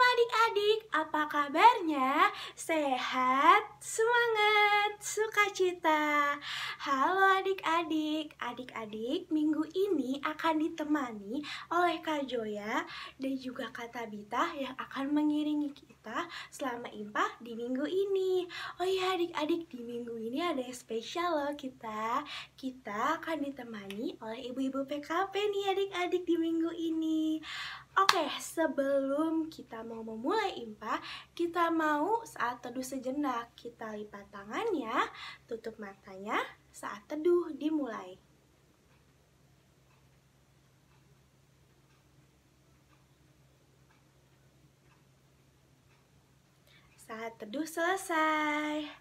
adik-adik, apa kabarnya? Sehat, semangat, sukacita. Halo adik-adik, adik-adik minggu ini akan ditemani oleh Kak Joya dan juga Kak Tabita yang akan mengiringi kita selama IMPA di minggu ini. Oh ya adik-adik, di minggu ini ada yang spesial loh kita. Kita akan ditemani oleh ibu-ibu PKP nih adik-adik di minggu ini. Oke, sebelum kita mau memulai IMPA, kita mau saat teduh sejenak. Kita lipat tangannya, tutup matanya, saat teduh dimulai. Saat teduh selesai.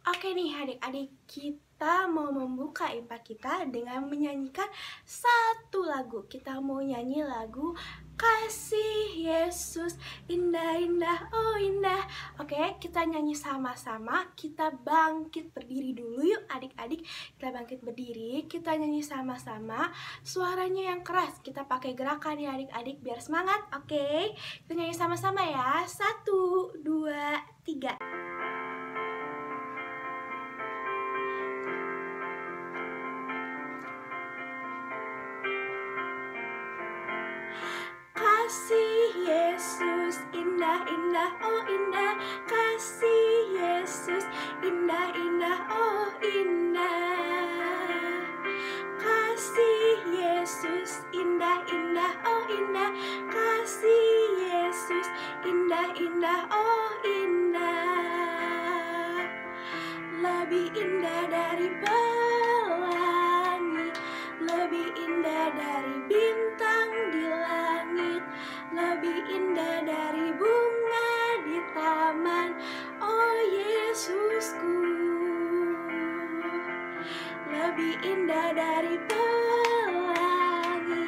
Oke nih adik-adik, kita mau membuka IMPA kita dengan menyanyikan satu lagu. Kita mau nyanyi lagu Kasih Yesus indah-indah, oh indah. Oke, kita nyanyi sama-sama. Kita bangkit berdiri dulu yuk adik-adik. Kita bangkit berdiri, kita nyanyi sama-sama. Suaranya yang keras, kita pakai gerakan ya adik-adik biar semangat. Oke, kita nyanyi sama-sama ya. 1, 2, 3. Kasih Yesus indah-indah, oh indah. Kasih Yesus indah-indah, oh indah. Kasih Yesus indah-indah, oh indah. Kasih Yesus indah-indah, oh indah. Lebih indah dari pelangi, lebih indah dari bintang di langit, lebih indah dari bunga di taman, oh Yesusku. Lebih indah dari pelangi,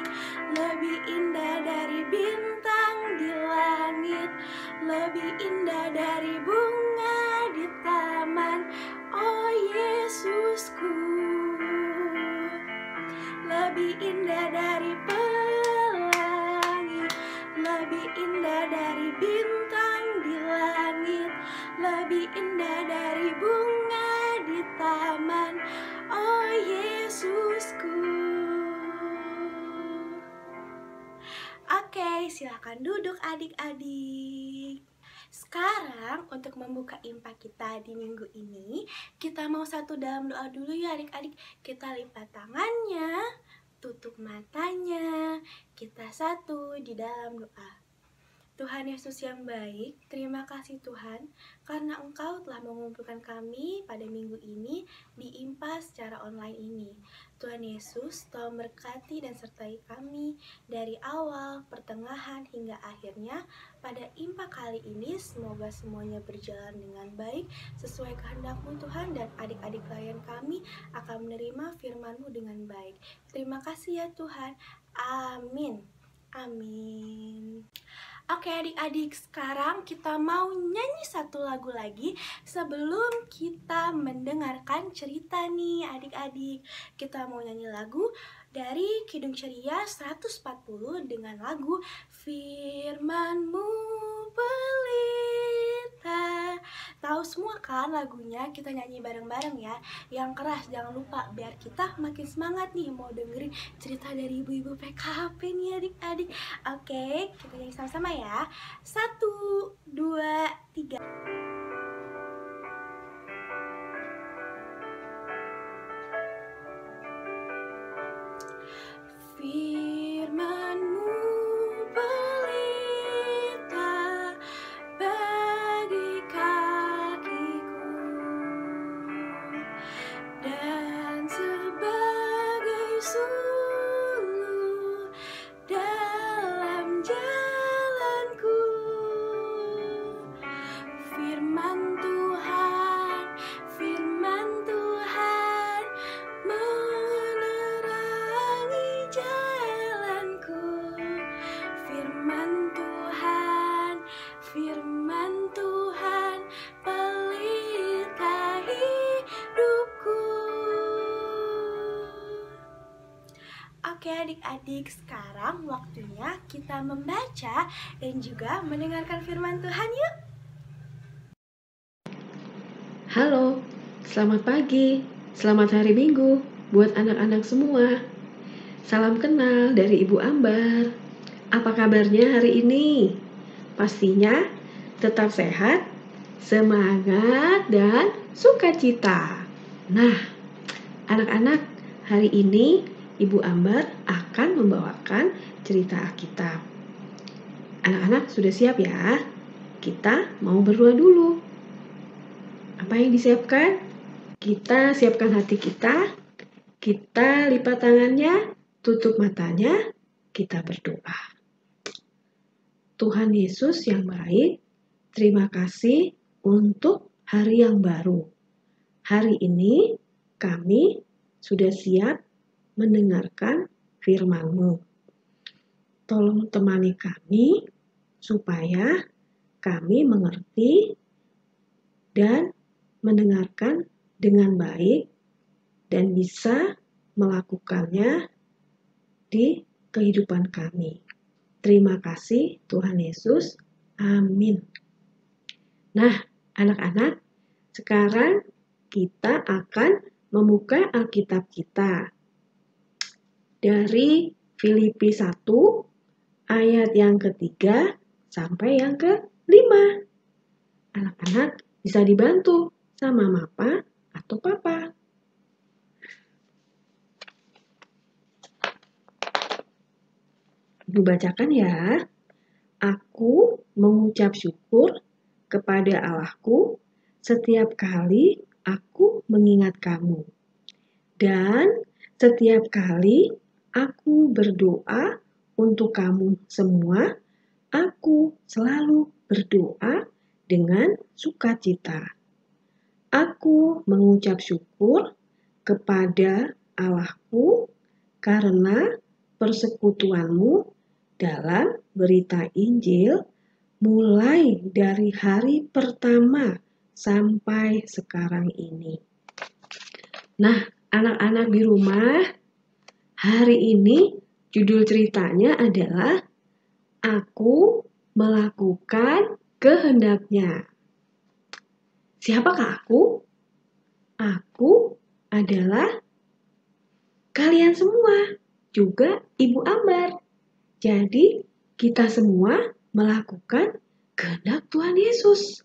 lebih indah dari bintang di langit, lebih indah dari bunga di taman, oh Yesusku. Lebih indah dari pelangi, lebih indah dari bintang di langit, lebih indah dari bunga di taman, oh Yesusku. Oke, silakan duduk adik-adik. Sekarang untuk membuka IMPA kita di minggu ini, kita mau satu dalam doa dulu ya adik-adik. Kita lipat tangannya, tutup matanya, kita satu di dalam doa. Tuhan Yesus yang baik, terima kasih Tuhan karena Engkau telah mengumpulkan kami pada minggu ini di IMPA secara online ini. Tuhan Yesus tolong berkati dan sertai kami dari awal, pertengahan hingga akhirnya pada IMPA kali ini. Semoga semuanya berjalan dengan baik sesuai kehendak-Mu Tuhan, dan adik-adik klien kami akan menerima firman-Mu dengan baik. Terima kasih ya Tuhan. Amin. Amin. Oke adik-adik, sekarang kita mau nyanyi satu lagu lagi sebelum kita mendengarkan cerita nih adik-adik. Kita mau nyanyi lagu dari Kidung Ceria 140 dengan lagu Firman-Mu Pelita. Tahu semua kan lagunya? Kita nyanyi bareng-bareng ya. Yang keras jangan lupa biar kita makin semangat nih mau dengerin cerita dari ibu-ibu PKP nih adik-adik. Oke, kita nyanyi sama-sama ya. 1, 2, 3. Firman-Mu pelita bagi kakiku dan sebagai suluh dalam jalanku. Firman Tuhan, firman Tuhan menerangi jalanku. Firman Tuhan, firman Tuhan pelita hidupku. Oke adik-adik, sekarang sekarang waktunya kita membaca dan juga mendengarkan firman Tuhan yuk. Halo, selamat pagi, selamat hari Minggu buat anak-anak semua. Salam kenal dari Ibu Ambar. Apa kabarnya hari ini? Pastinya tetap sehat, semangat, dan sukacita. Nah, anak-anak, hari ini Ibu Ambar akan membawakan cerita Alkitab. Anak-anak sudah siap ya? Kita mau berdoa dulu. Apa yang disiapkan? Kita siapkan hati kita lipat tangannya, tutup matanya, kita berdoa. Tuhan Yesus yang baik, terima kasih untuk hari yang baru. Hari ini kami sudah siap mendengarkan firman-Mu. Tolong temani kami supaya kami mengerti dan mendengarkan dengan baik dan bisa melakukannya di kehidupan kami. Terima kasih Tuhan Yesus. Amin. Nah, anak-anak, sekarang kita akan membuka Alkitab kita. Dari Filipi 1 ayat yang ketiga sampai yang kelima. Anak-anak bisa dibantu sama mama atau papa. Ibu bacakan ya. Aku mengucap syukur kepada Allahku setiap kali aku mengingat kamu. Dan setiap kali aku berdoa untuk kamu semua, aku selalu berdoa dengan sukacita. Aku mengucap syukur kepada Allahku karena persekutuanmu dalam berita Injil mulai dari hari pertama sampai sekarang ini. Nah, anak-anak di rumah, hari ini judul ceritanya adalah Aku melakukan kehendaknya. Siapakah aku? Aku adalah kalian semua, juga Ibu Ambar. Jadi, kita semua melakukan kehendak Tuhan Yesus.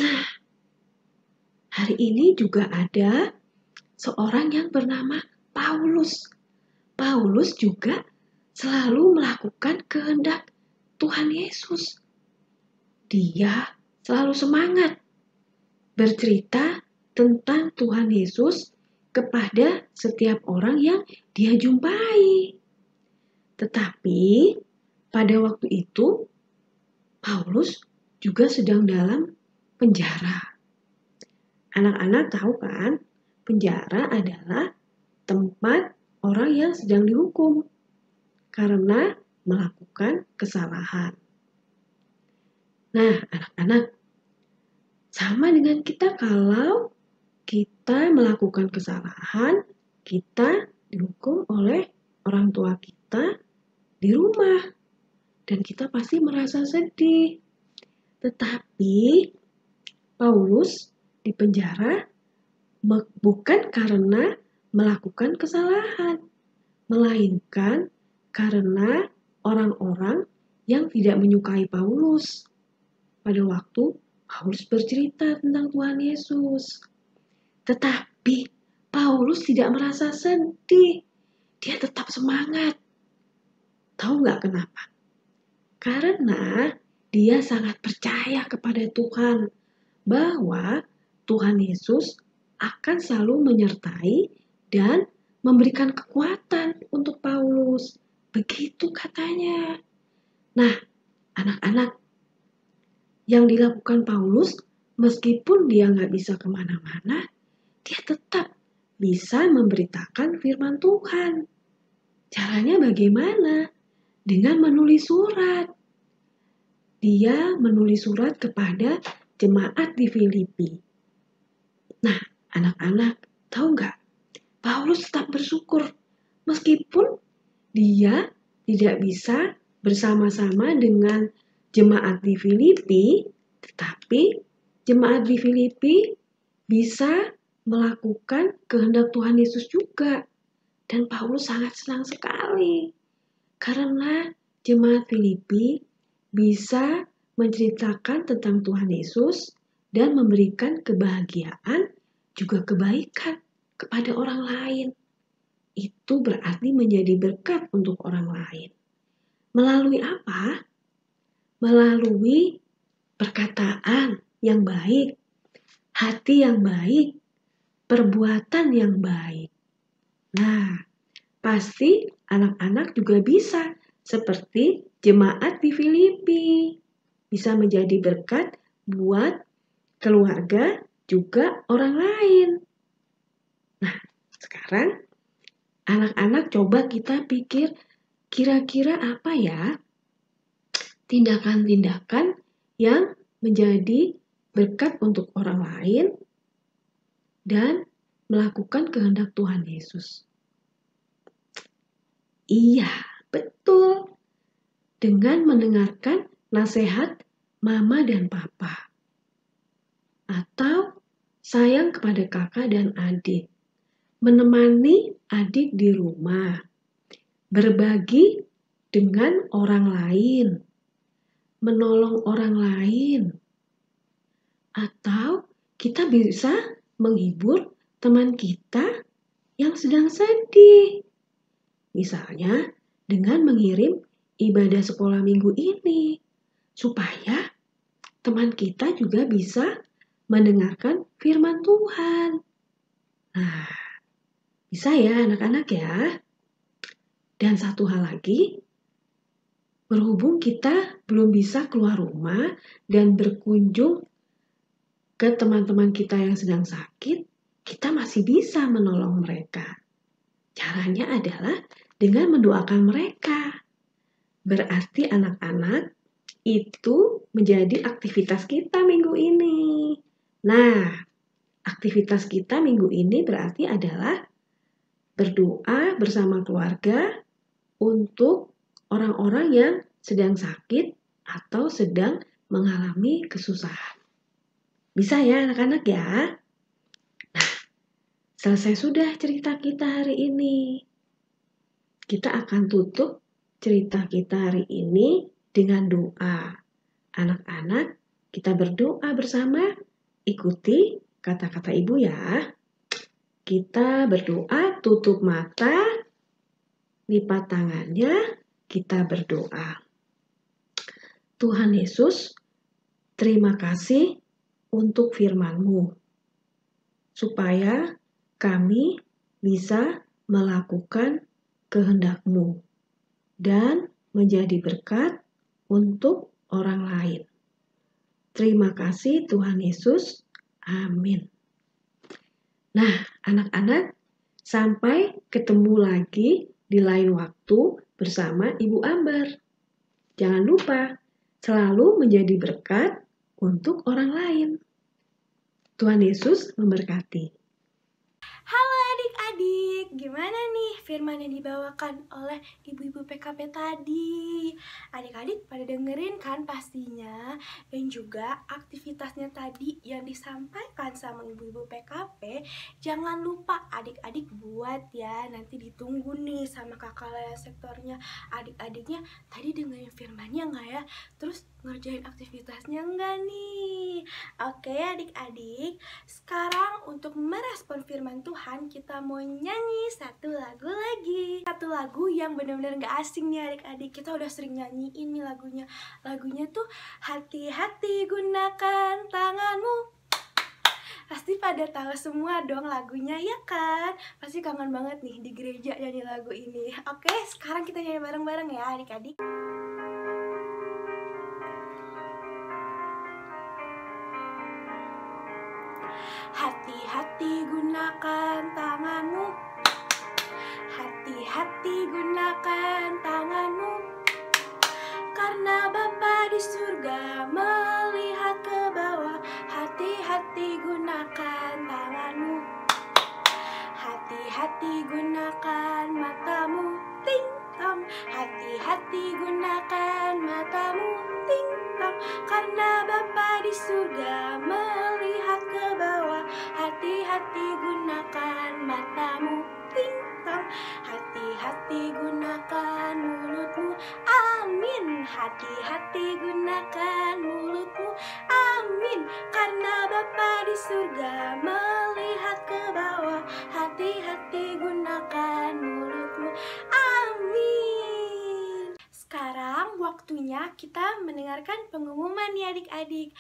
Nah, hari ini juga ada seorang yang bernama Paulus. Paulus juga selalu melakukan kehendak Tuhan Yesus. Dia selalu semangat bercerita tentang Tuhan Yesus kepada setiap orang yang dia jumpai. Tetapi pada waktu itu Paulus juga sedang dalam penjara. Anak-anak tahu kan, penjara adalah tempat orang yang sedang dihukum karena melakukan kesalahan. Nah, anak-anak, sama dengan kita kalau kita melakukan kesalahan, kita dihukum oleh orang tua kita di rumah. Dan kita pasti merasa sedih. Tetapi Paulus di penjara bukan karena melakukan kesalahan, melainkan karena orang-orang yang tidak menyukai Paulus. Pada waktu Paulus bercerita tentang Tuhan Yesus. Tetapi Paulus tidak merasa sedih. Dia tetap semangat. Tahu nggak kenapa? Karena dia sangat percaya kepada Tuhan bahwa Tuhan Yesus akan selalu menyertai dan memberikan kekuatan untuk Paulus. Begitu katanya. Nah, anak-anak, yang dilakukan Paulus, meskipun dia nggak bisa kemana-mana, dia tetap bisa memberitakan firman Tuhan. Caranya bagaimana? Dengan menulis surat. Dia menulis surat kepada jemaat di Filipi. Nah, anak-anak, tahu nggak? Paulus tetap bersyukur meskipun dia tidak bisa bersama-sama dengan jemaat di Filipi, tetapi jemaat di Filipi bisa melakukan kehendak Tuhan Yesus juga. Dan Paulus sangat senang sekali karena jemaat Filipi bisa menceritakan tentang Tuhan Yesus dan memberikan kebahagiaan juga kebaikan kepada orang lain. Itu berarti menjadi berkat untuk orang lain. Melalui apa? Melalui perkataan yang baik, hati yang baik, perbuatan yang baik. Nah, pasti anak-anak juga bisa seperti jemaat di Filipi. Bisa menjadi berkat buat keluarga juga orang lain. Nah, sekarang anak-anak coba kita pikir kira-kira apa ya tindakan-tindakan yang menjadi berkat untuk orang lain dan melakukan kehendak Tuhan Yesus. Iya, betul. Dengan mendengarkan nasihat mama dan papa. Atau sayang kepada kakak dan adik. Menemani adik di rumah. Berbagi dengan orang lain. Menolong orang lain. Atau kita bisa menghibur teman kita yang sedang sedih. Misalnya dengan mengirim ibadah sekolah minggu ini. Supaya teman kita juga bisa mendengarkan firman Tuhan. Nah, bisa ya anak-anak ya. Dan satu hal lagi, berhubung kita belum bisa keluar rumah dan berkunjung ke teman-teman kita yang sedang sakit, kita masih bisa menolong mereka. Caranya adalah dengan mendoakan mereka. Berarti anak-anak itu menjadi aktivitas kita minggu ini. Nah, aktivitas kita minggu ini berarti adalah berdoa bersama keluarga untuk orang-orang yang sedang sakit atau sedang mengalami kesusahan. Bisa ya anak-anak ya? Nah, selesai sudah cerita kita hari ini. Kita akan tutup cerita kita hari ini dengan doa. Anak-anak, kita berdoa bersama. Ikuti kata-kata ibu ya. Kita berdoa, tutup mata, lipat tangannya, kita berdoa. Tuhan Yesus, terima kasih untuk firman-Mu, supaya kami bisa melakukan kehendak-Mu dan menjadi berkat untuk orang lain. Terima kasih Tuhan Yesus. Amin. Nah, anak-anak, sampai ketemu lagi di lain waktu bersama Ibu Ambar. Jangan lupa selalu menjadi berkat untuk orang lain. Tuhan Yesus memberkati. Halo adik-adik, gimana nih firman yang dibawakan oleh ibu-ibu PKP tadi? Adik-adik pada dengerin kan pastinya? Dan juga aktivitasnya tadi yang disampaikan sama ibu-ibu PKP, jangan lupa adik-adik buat ya. Nanti ditunggu nih sama kakak lain sektornya. Adik-adiknya tadi dengerin firmannya nggak ya? Terus ngerjain aktivitasnya enggak nih? Oke adik-adik, sekarang untuk merespon firman Tuhan, kita mau nyanyi satu lagu lagi. Satu lagu yang benar-benar gak asing nih adik-adik. Kita udah sering nyanyiin nih lagunya. Lagunya tuh hati-hati gunakan tanganmu. Pasti pada tahu semua dong lagunya ya kan? Pasti kangen banget nih di gereja nyanyi lagu ini. Oke, sekarang kita nyanyi bareng-bareng ya adik-adik. Hati-hati gunakan tanganmu. Hati-hati gunakan tanganmu. Karena Bapa di surga melihat ke bawah. Hati-hati gunakan tanganmu. Hati-hati gunakan matamu. Ting tong. Hati-hati karena Bapa di surga melihat ke bawah. Hati-hati gunakan matamu, ting-tong. Hati-hati gunakan mulutmu, amin. Hati-hati gunakan mulutmu, amin. Karena Bapa di surga melihat ke bawah. Hati-hati gunakan mulutmu, amin. Sekarang waktunya kita mendengarkan pengumuman ya adik-adik.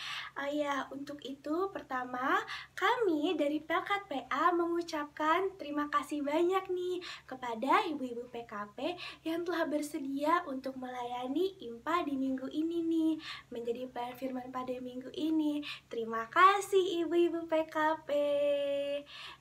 Ya, untuk itu pertama kami dari Pelkat PA mengucapkan terima kasih banyak nih kepada ibu-ibu PKP yang telah bersedia untuk melayani IMPA di minggu ini nih, menjadi pelayan firman pada minggu ini. Terima kasih ibu-ibu PKP.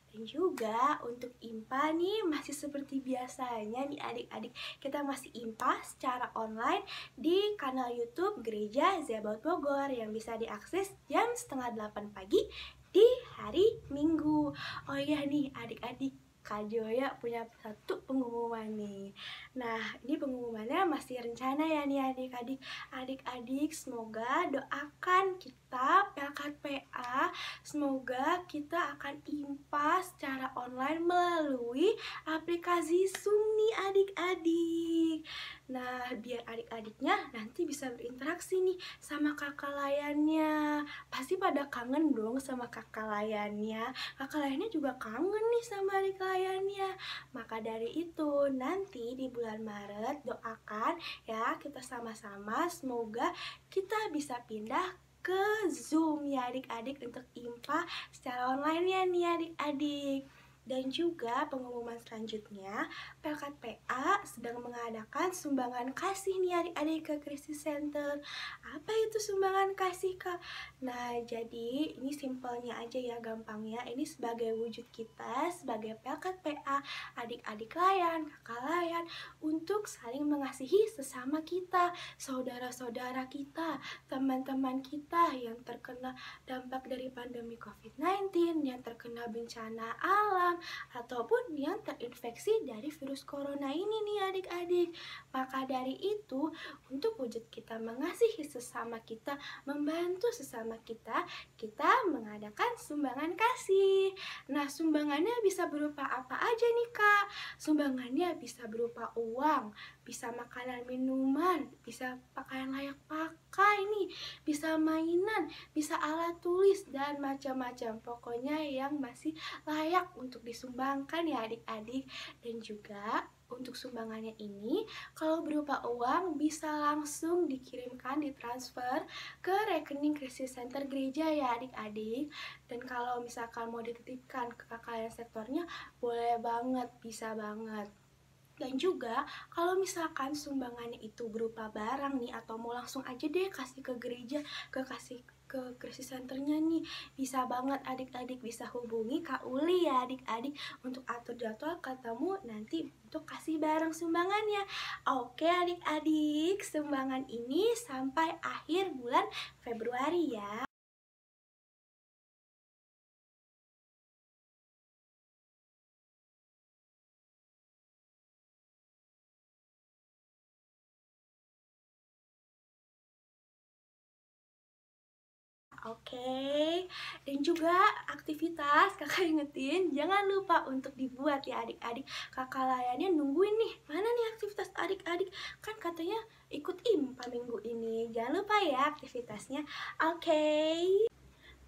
Dan juga untuk IMPA nih masih seperti biasanya nih adik-adik, kita masih IMPA secara online di kanal YouTube Gereja Zebaut Bogor yang bisa diakses jam 7:30 pagi di hari Minggu. Oh iya nih adik-adik, Kak Joya punya satu pengumuman nih. Nah, ini pengumumannya masih rencana ya nih adik-adik. Adik-adik semoga doakan kita Pelkat PA, semoga kita akan IMPA secara online melalui aplikasi Zoom nih adik-adik. Nah, biar adik-adiknya nanti bisa berinteraksi nih sama kakak layannya. Pasti pada kangen dong sama kakak layannya. Kakak layannya juga kangen nih sama adik layannya. Maka dari itu, nanti di bulan Maret doakan ya kita sama-sama semoga kita bisa pindah ke Zoom ya adik-adik untuk IMPA secara online ya nih adik-adik. Dan juga pengumuman selanjutnya, Pelkat PA sedang mengadakan sumbangan kasih nih adik-adik ke Krisis Center. Apa itu sumbangan kasih, Kak? Nah, jadi ini simpelnya aja ya, gampangnya. Ini sebagai wujud kita sebagai Pelkat PA, adik-adik layan, kakak layan, untuk saling mengasihi sesama kita, saudara-saudara kita, teman-teman kita yang terkena dampak dari pandemi COVID-19, yang terkena bencana alam, ataupun yang terinfeksi dari virus corona ini nih adik-adik. Maka dari itu, untuk wujud kita mengasihi sesama kita, membantu sesama kita mengadakan sumbangan kasih. Nah, sumbangannya bisa berupa apa aja nih Kak? Sumbangannya bisa berupa uang, bisa makanan minuman, bisa pakaian layak pakai nih, bisa mainan, bisa alat tulis, dan macam-macam. Pokoknya yang masih layak untuk disumbangkan ya adik-adik. Dan juga untuk sumbangannya ini, kalau berupa uang bisa langsung dikirimkan, ditransfer ke rekening Krisis Center gereja ya adik-adik. Dan kalau misalkan mau dititipkan ke kakak sektornya, boleh banget, bisa banget. Dan juga kalau misalkan sumbangannya itu berupa barang nih, atau mau langsung aja deh kasih ke gereja, kasih ke Krisis Centernya nih, bisa banget adik-adik, bisa hubungi Kak Uli ya adik-adik untuk atur jadwal ketemu nanti untuk kasih barang sumbangannya. Oke adik-adik, sumbangan ini sampai akhir bulan Februari ya. Oke, dan juga aktivitas kakak ingetin jangan lupa untuk dibuat ya adik-adik. Kakak layannya nungguin nih, mana nih aktivitas adik-adik, kan katanya ikut IMPA minggu ini. Jangan lupa ya aktivitasnya. Oke,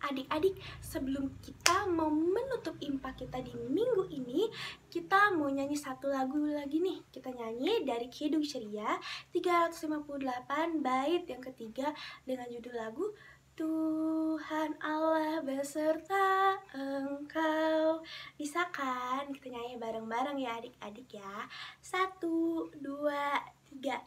adik-adik, sebelum kita mau menutup IMPA kita di minggu ini, kita mau nyanyi satu lagu lagi nih. Kita nyanyi dari Kidung Ceria 358 bait yang ketiga dengan judul lagu Tuhan Allah beserta Engkau. Bisa kan? Kita nyanyi bareng-bareng ya adik-adik ya. 1, 2, 3.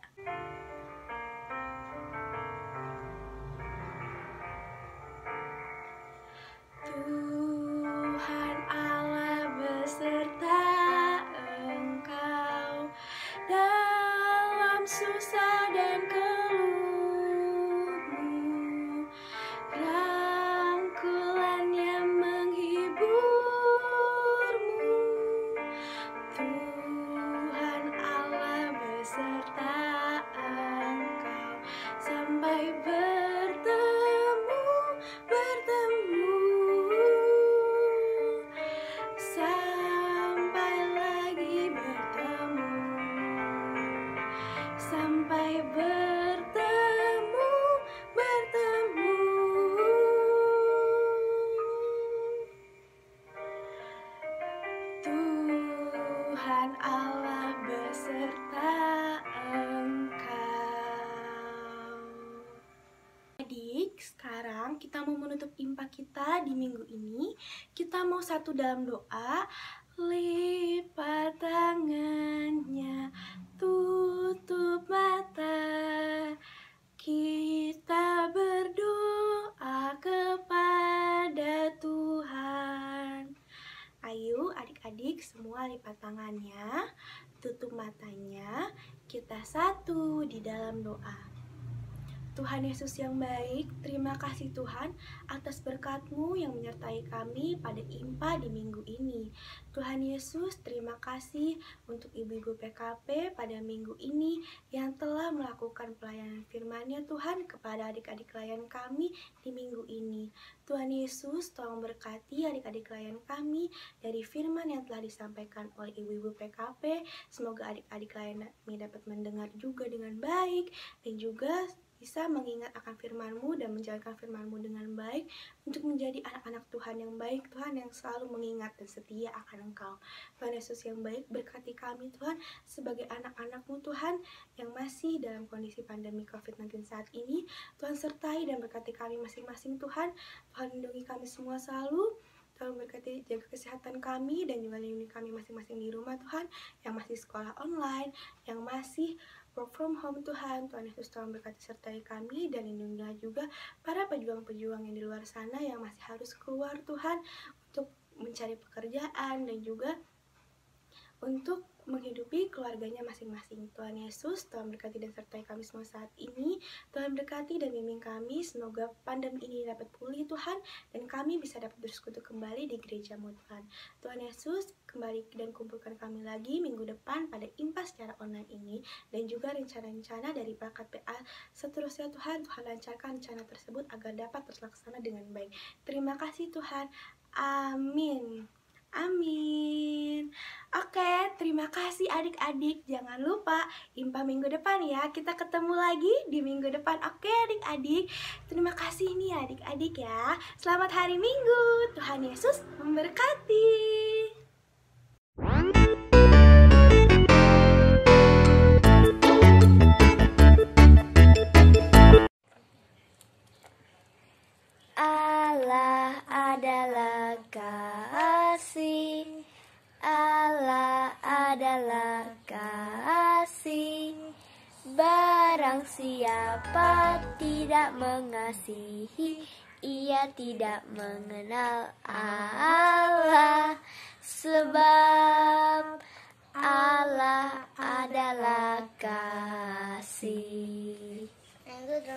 Tuhan Allah beserta Engkau dalam susah dan keluhmu. Rangkulannya menghiburmu. Tuhan Allah beserta Engkau. adik-adik, sekarang kita mau menutup impak kita di minggu ini. Kita mau satu dalam doa. Lipat tangannya, tutup mata, kita berdoa kepada Tuhan. Ayo adik-adik semua lipat tangannya, tutup matanya, kita satu di dalam doa. Tuhan Yesus yang baik, terima kasih Tuhan atas berkat-Mu yang menyertai kami pada IMPA di minggu ini. Tuhan Yesus, terima kasih untuk ibu-ibu PKP pada minggu ini yang telah melakukan pelayanan firman-Nya Tuhan kepada adik-adik klien kami di minggu ini. Tuhan Yesus, tolong berkati adik-adik klien kami dari firman yang telah disampaikan oleh ibu-ibu PKP. Semoga adik-adik klien kami dapat mendengar juga dengan baik dan juga bisa mengingat akan firman-Mu dan menjalankan firman-Mu dengan baik untuk menjadi anak-anak Tuhan yang baik, Tuhan yang selalu mengingat dan setia akan Engkau. Tuhan Yesus yang baik, berkati kami Tuhan sebagai anak-anak-Mu Tuhan yang masih dalam kondisi pandemi COVID-19 saat ini. Tuhan sertai dan berkati kami masing-masing Tuhan. Tuhan lindungi kami semua selalu. Tolong berkati jaga kesehatan kami dan juga lindungi kami masing-masing di rumah Tuhan, yang masih sekolah online, yang masih work from home Tuhan. Tuhan Yesus tolong berkati sertai kami dan lindungilah juga para pejuang-pejuang yang di luar sana yang masih harus keluar Tuhan untuk mencari pekerjaan dan juga untuk menghidupi keluarganya masing-masing. Tuhan Yesus, Tuhan berkati dan sertai kami semua saat ini. Tuhan berkati dan bimbing kami, semoga pandemi ini dapat pulih Tuhan, dan kami bisa dapat bersekutu kembali di gereja-Mu Tuhan. Tuhan Yesus, kembali dan kumpulkan kami lagi minggu depan pada IMPA secara online ini, dan juga rencana-rencana dari Bakat PA seterusnya Tuhan. Tuhan lancarkan rencana tersebut agar dapat terlaksana dengan baik. Terima kasih Tuhan. Amin. Amin. Oke, terima kasih adik-adik. Jangan lupa IMPA minggu depan ya. Kita ketemu lagi di minggu depan. Oke adik-adik. Terima kasih nih adik-adik ya. Selamat hari Minggu. Tuhan Yesus memberkati. Allah adalah kasih, Allah adalah kasih. Barang siapa tidak mengasihi, ia tidak mengenal Allah. Sebab Allah adalah kasih. Yang itu